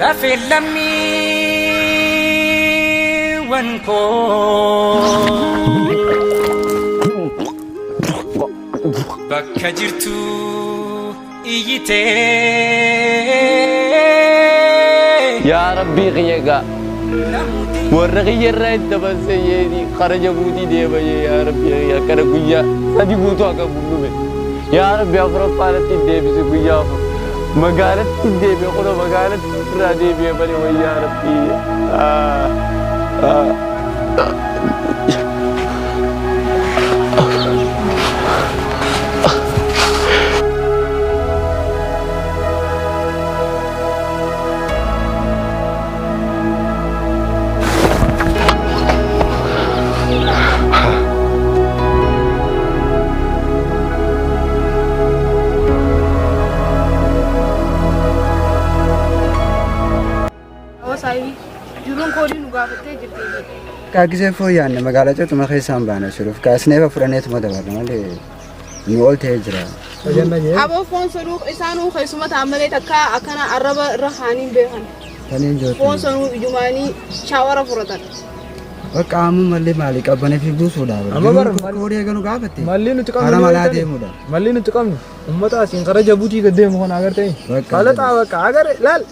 La filami wanko bakka jirtu iyite ya rabbi qiyaga warqiyya raayda basayedi kharaja buudi deebaye ya rabbi ya kana guyya sadi buutu aga bundume ya rabbi afro palati deebisi guyya magaalatti deebi'e qola magaalatti irraa deebi'e malee wayyaa rabbii Kagisee fooyyaan magaalaa cutuma keessaan baana jiruuf kaasneefa fudhaneetu madabarra malee nu ooltee jira. Aboo foon sanuu isaanuu keessuma taamalee takka akkana arraba irra haaniin beekan. Taniin jootu. Foon sanuu ijumaanii shaawara furatan. Bakka amma mallee maalii qabbanee fi buusuudhaaf. Amma bara koodee ganu gaafate. Mallee nuti qabnu. Hara malaa deemuudha. Mallee nuti qabnu. Uummata asiin karaa jabuutii gad deemu kana agartee. Qalaxaa bakka agar laal.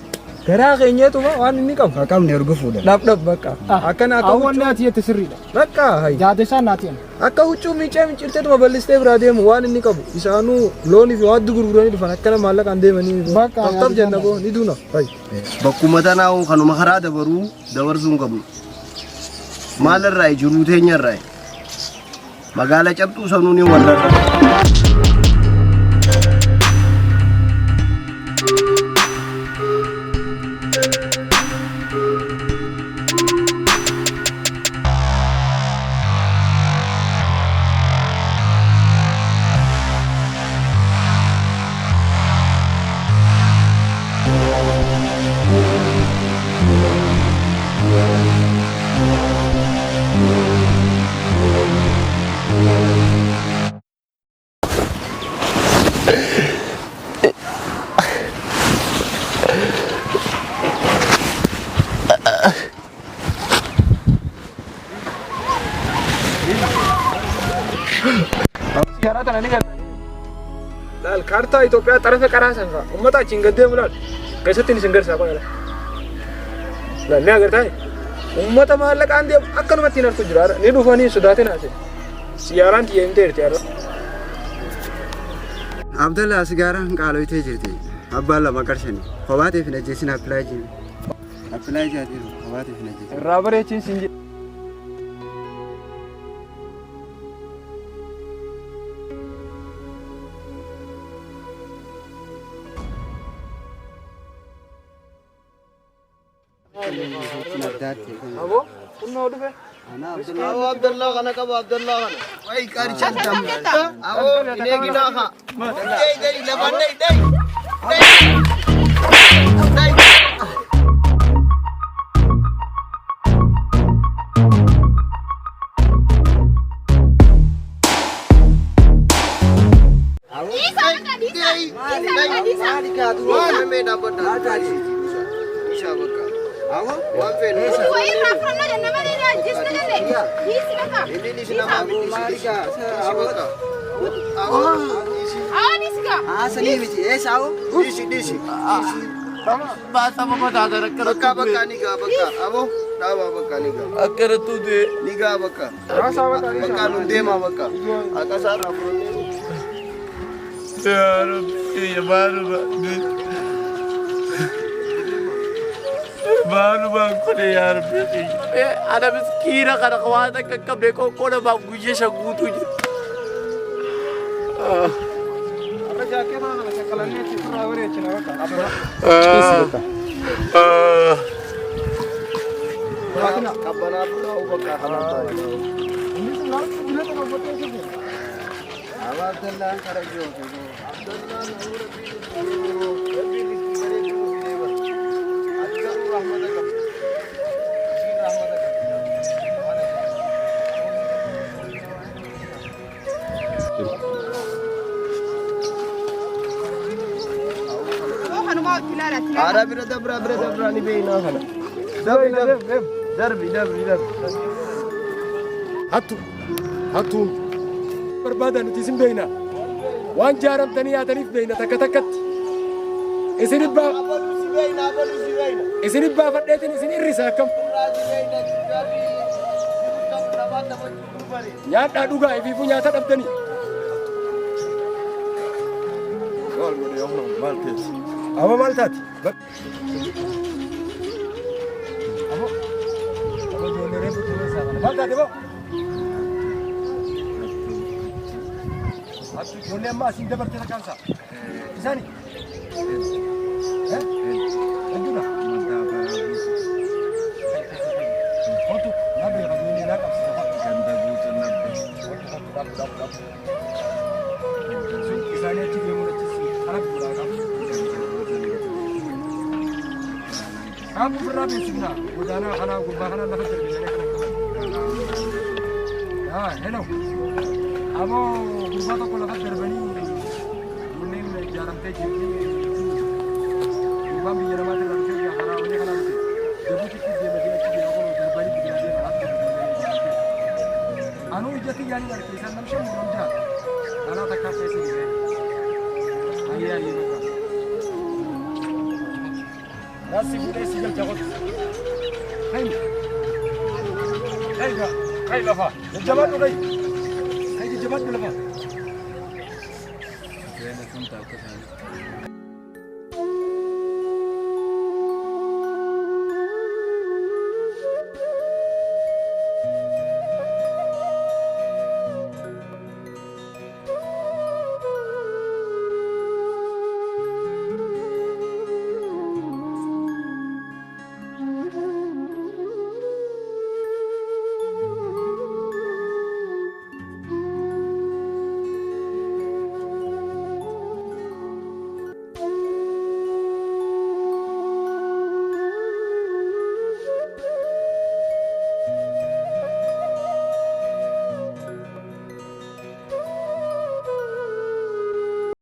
Garaa keenyatu waan inni qabu. Qabne urgufuudha. Dhab bakka. Akkana akka awwanni ati yette sirriidha. Bakka hay. Jaadesaa naatiyan. Akka huccuu miicee mincirteetuma bal'istee biraa deemu waan inni qabu. Isaanuu loonii fi waaddu gurguranii dhufan akkana maallaqaan deemanii. Bakka. Tabtab jenna boo ni duuna. Hay. Bakkuma tanaa kanuma karaa dabarsuun qabu. Maalirraa jiruu teenyarraa. Magaalaa cabxuu sanuu ni warrarra. Laal kaartaa Itoophiyaa xarafa qaraa sanfa uummata achiin gad deemu laal keessatti isin garsaa qola laal ni agartaa uummata maallaqaan deemu akkanumatti hin argu jira ni dhufanii sodaatin haase siyaaraan tiyya himtee jirti yaadoo. Abdallah sigaaraa qaaloytee jirti. Abbaan lama qarshani. Kophaatiif hin ajjeesin appilaayi jaatiiru kophaatiif hin ajjeesin. Irraa bareechiin siin jedhe. Abo, kunno dhufe. Abdallah kana qaba Abdallah kana. Wayi qarcha tam. Abo ineegina ha. Dai laban dai. Bahasa apa dah ada rekan Bakka niga bakka abo dawa bakka niga akar tu deh niga bakka bakka nundema bakka akasara ya Rabbi ya baru bangku deh ya Rabbi ada miskina karena kawan kakak beko kau dah bangku je sagutu je जाके ना कलनी चित्र आवरे चला bakna kabana pura ubakka hamata ini तो लाल किले तो बता से Abdallah karajo Abdallah tilala Ara bira dabra ni beina kana. Darbi. Hattu barbaada nuti isin beeyna waan jaaramtanii yaataniif beeyna takka takkatti isin baafadheetiin isin irrisa akkam nyaadhaa dhugaa ifiifuu nyaata dhabdanii amma maal taati maal taate boo ijoollee ammaa asiin dabarte takkaansa isaani hedduudha kootu nabbee qabeellee naa qabsiisa ganda guutuu nabbee sun isaanii achi deemuun achis kana biraa qabu qabu birraa beeksifna godaanaa kanaa gubbaa kanaa lafa darbisanii kana hello amo gurbaa tokko lafa darbanii kunneen ijaaramtee jirti gurbaan biyya namaa irraa dhufee karaa olee kanaa dhufe jabuutitti deematee achi deema kun darbanii biyya deema anuu ijatti yaani arkeessan nam shan nam jaa kanaa takkaa keessa jiree ayyee bakka naasi fuudhee si galcha qotu kai lafa jajjabaadhu kai jajjabaadhu lafa.